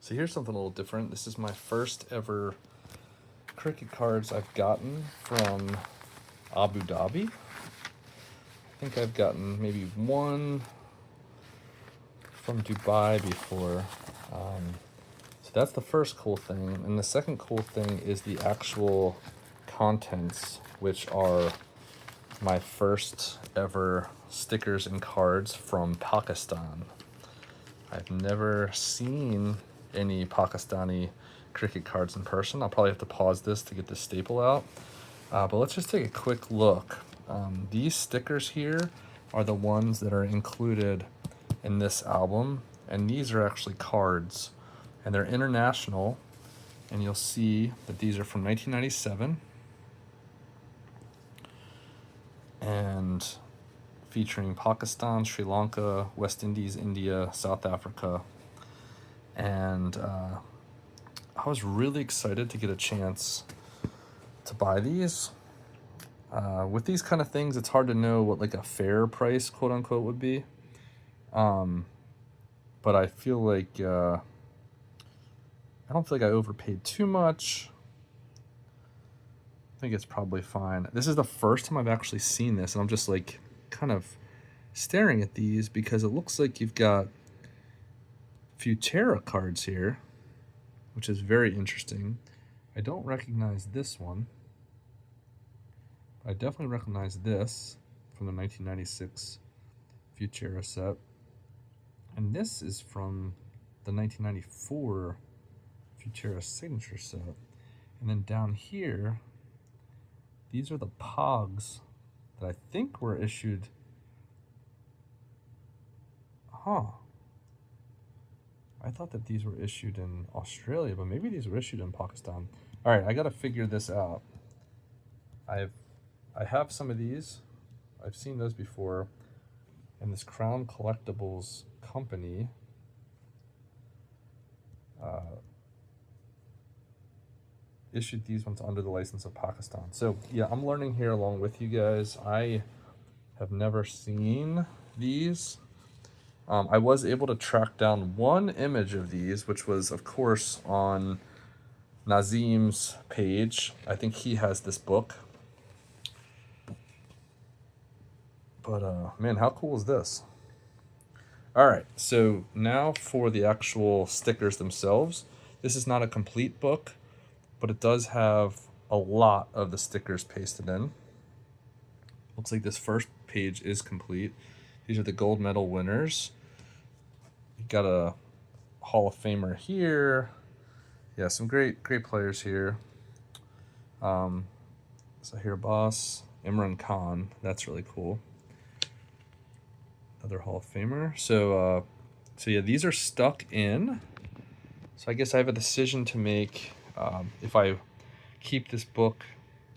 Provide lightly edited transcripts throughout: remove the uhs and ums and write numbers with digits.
So here's something a little different. This is my first ever cricket cards I've gotten from Abu Dhabi. I think I've gotten maybe one from Dubai before. So that's the first cool thing. And the second cool thing is the actual contents, which are my first ever stickers and cards from Pakistan. I've never seen any Pakistani cricket cards in person. I'll probably have to pause this to get the staple out. But let's just take a quick look. These stickers here are the ones that are included in this album, and these are actually cards, and they're international, and you'll see that these are from 1997 and featuring Pakistan, Sri Lanka, West Indies, India, South Africa. And I was really excited to get a chance to buy these. With these kind of things, it's hard to know what like a fair price, quote unquote, would be. But I feel like I don't feel like I overpaid too much. I think it's probably fine. This is the first time I've actually seen this, and I'm just like kind of staring at these because it looks like you've got Futera cards here, which is very interesting. I don't recognize this one. I definitely recognize this from the 1996 Futera set. And this is from the 1994 Futera signature set. And then down here, these are the Pogs that I think were issued. I thought that these were issued in Australia, but maybe these were issued in Pakistan. All right, I got to figure this out. I have some of these. I've seen those before. And this Crown Collectibles company issued these ones under the license of Pakistan. So yeah, I'm learning here along with you guys. I have never seen these. I was able to track down one image of these, which was, of course, on Nazim's page. I think he has this book. But, man, how cool is this? All right, so now for the actual stickers themselves. This is not a complete book, but it does have a lot of the stickers pasted in. Looks like this first page is complete. These are the gold medal winners. You got a Hall of Famer here. Yeah, some great players here. Zahir Boss, Imran Khan. That's really cool. Another Hall of Famer. So yeah, these are stuck in. So I guess I have a decision to make. If I keep this book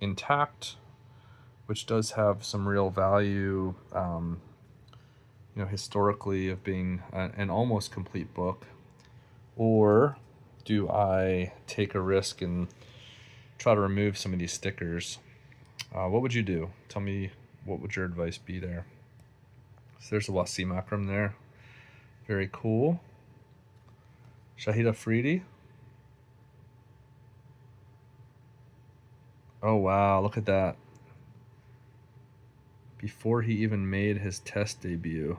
intact, which does have some real value, historically of being an almost complete book, or do I take a risk and try to remove some of these stickers? What would you do? Tell me, what would your advice be there? So there's the Wasim Akram there. Very cool. Shahid Afridi. Oh, wow. Look at that. Before he even made his test debut.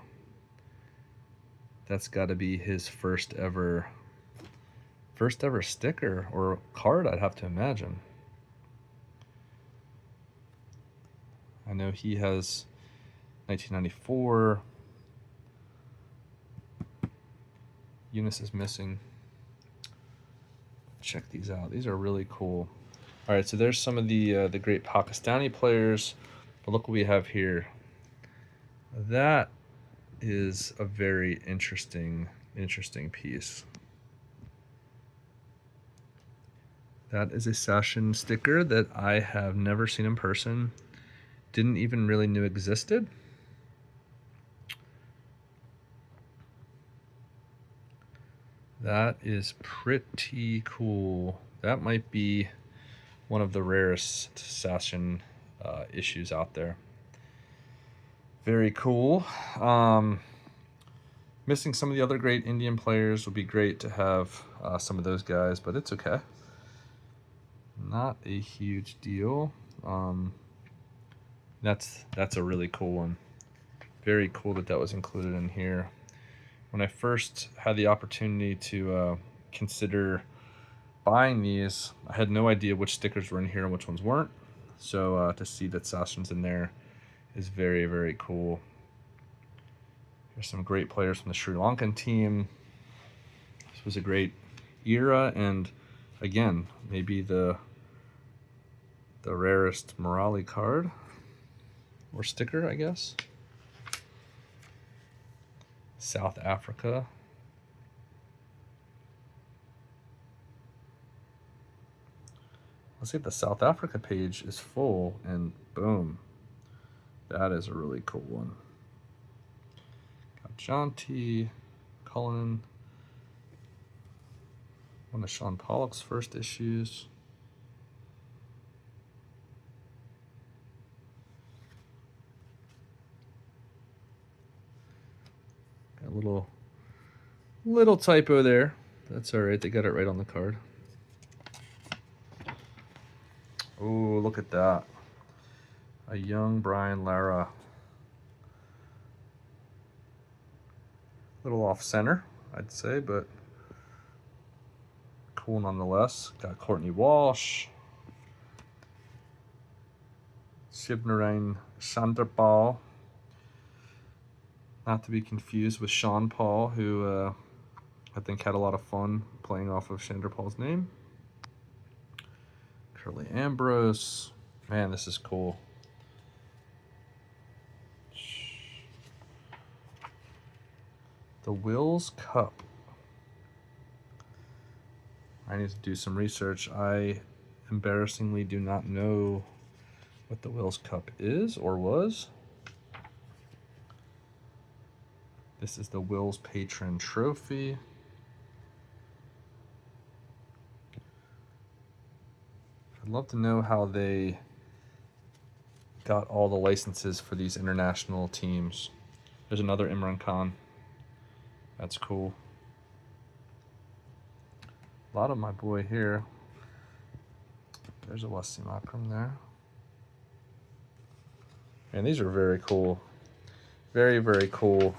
That's got to be his first ever sticker or card, I'd have to imagine. I know he has 1994. Younis is missing. Check these out. These are really cool. All right, so there's some of the great Pakistani players. But look what we have here. That is a very interesting piece. That is a Sachin sticker that I have never seen in person. Didn't even really know existed. That is pretty cool. That might be one of the rarest Sachin issues out there. Very cool. Missing some of the other great Indian players. Would be great to have some of those guys, but it's okay. Not a huge deal. That's a really cool one. Very cool that was included in here. When I first had the opportunity to consider buying these, I had no idea which stickers were in here and which ones weren't. So to see that Sachin's in there is very, very cool. There's some great players from the Sri Lankan team. This was a great era, and again, maybe the rarest Murali card or sticker, I guess. South Africa. Let's see if the South Africa page is full, and boom, that is a really cool one. Got Jonty, Cullen, one of Sean Pollock's first issues. Got a little typo there. That's all right. They got it right on the card. Oh, look at that. A young Brian Lara. Little off center, I'd say, but cool nonetheless. Got Courtney Walsh. Shibnarain Chanderpaul. Not to be confused with Sean Paul, who I think had a lot of fun playing off of Chanderpaul's name. Curly Ambrose. Man, this is cool. The Wills Cup. I need to do some research. I embarrassingly do not know what the Wills Cup is or was. This is the Wills Patron Trophy. I'd love to know how they got all the licenses for these international teams. There's another Imran Khan. That's cool. A lot of my boy here. There's a Wasim Akram there. And these are very cool. Very, very cool.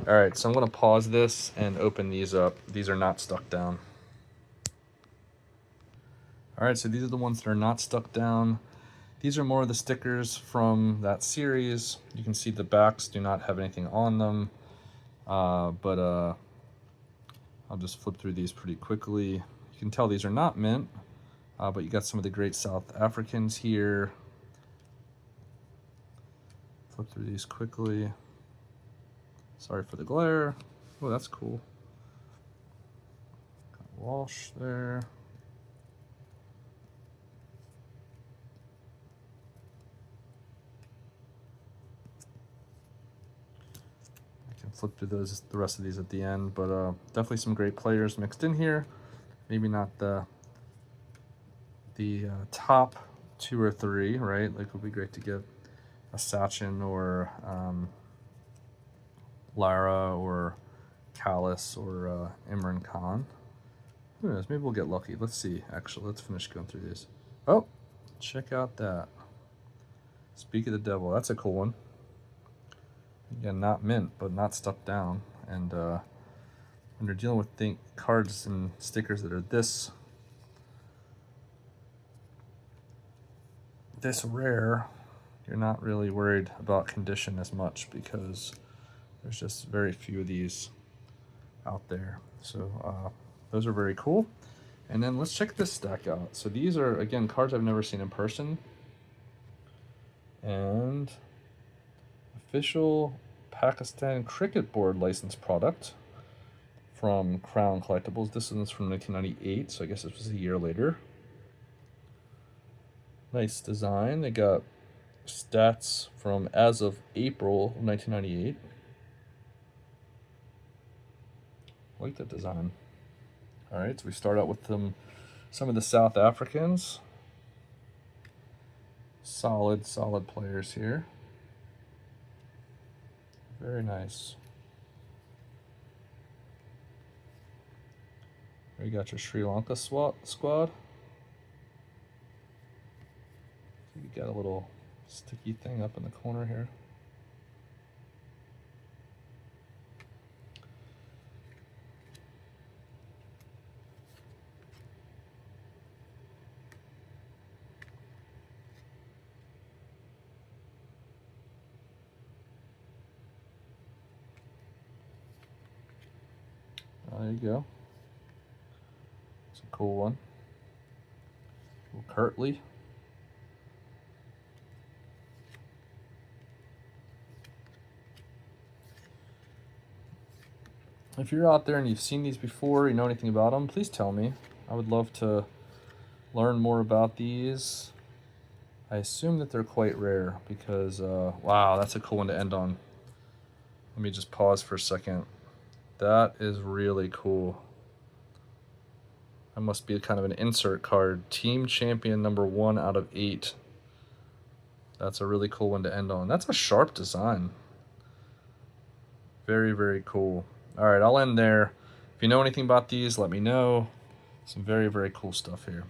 All right, so I'm going to pause this and open these up. These are not stuck down. All right, so these are the ones that are not stuck down. These are more of the stickers from that series. You can see the backs do not have anything on them, but I'll just flip through these pretty quickly. You can tell these are not mint, but you got some of the great South Africans here. Flip through these quickly. Sorry for the glare. Oh, that's cool. Got Walsh there. I can flip through the rest of these at the end, but definitely some great players mixed in here. Maybe not the top 2 or 3, right? Like, it would be great to get a Sachin or Lara or Kallis or Imran Khan. Who knows? Maybe we'll get lucky. Let's see. Actually, let's finish going through these. Oh, check out that. Speak of the Devil. That's a cool one. Again, not mint, but not stuck down. And when you're dealing with cards and stickers that are this rare, you're not really worried about condition as much because there's just very few of these out there. So those are very cool. And then let's check this stack out. So these are, again, cards I've never seen in person. And official Pakistan Cricket Board licensed product from Crown Collectibles. This one's from 1998, so I guess this was a year later. Nice design. They got stats from as of April 1998. I like that design. All right, so we start out with some of the South Africans. Solid players here. Very nice. Here you got your Sri Lanka squad. You got a little sticky thing up in the corner here. There you go. It's a cool one. Curtly. If you're out there and you've seen these before, you know anything about them, please tell me. I would love to learn more about these. I assume that they're quite rare because, wow, that's a cool one to end on. Let me just pause for a second. That is really cool. That must be kind of an insert card. Team champion number 1 out of 8. That's a really cool one to end on. That's a sharp design. Very, very cool. All right, I'll end there. If you know anything about these, let me know. Some very, very cool stuff here.